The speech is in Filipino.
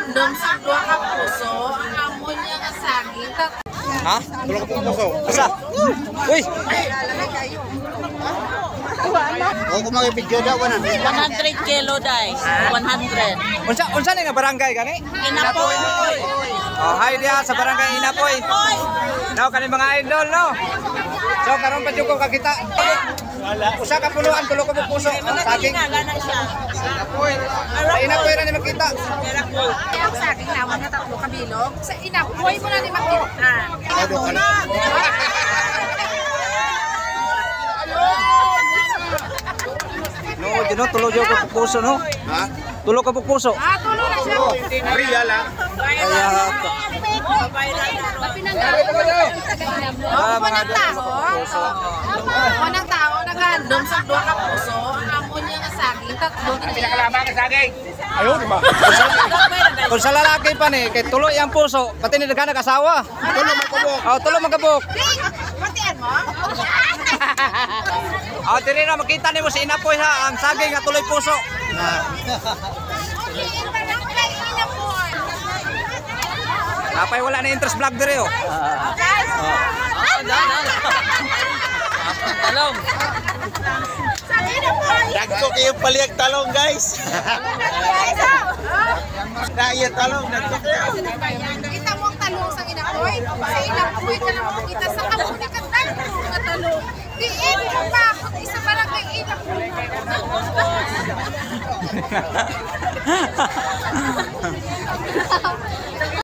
nagandom sa dua ka puso, ang amo niya nga saging. Ha? Tulog ko puso. Asa? Uy! O kung mag-video daw, 100 kilo dai. 100. Unsa ni nga barangay gani? Inapoy. Oh, hi dia sa barangay Inapoy. Now kani mga idol no. So karon pa jud ko kakita. Usa ka puluan tulo ka puso. Saging. Sa Inapoy ra ni makita. Kaya ang saging naman na tatlo ka bilog. Sa Inapoy mo na ni makita. No, dino tulo jud ka puso no. Ha? Tulo ka puso. Tulo na siya. Maria lang. Unang tao nagandom sa dua ka puso, ang amo niya nga saging tatlo. Pinakalaban ka saging. Ayun, di ba? Kung sa lalaki pa ni kay tulo yang puso, pati ni daghan asawa. Tulo magkubok. Oh, tulo magkabok. Patian mo? Oh, diri na makita nimo si Inapoy ha, ang saging nga tuloy puso. Napay wala na interest vlog diri oh. Talong. Dagko kayo paliag talong, guys. Daya talong, dagko kayo. Kita mo ang talong sa Inapoy. Sa Inapoy ka lang makita sa kamuni ka mga talong. Diin mo pa ako. Isa parang kay Inapoy.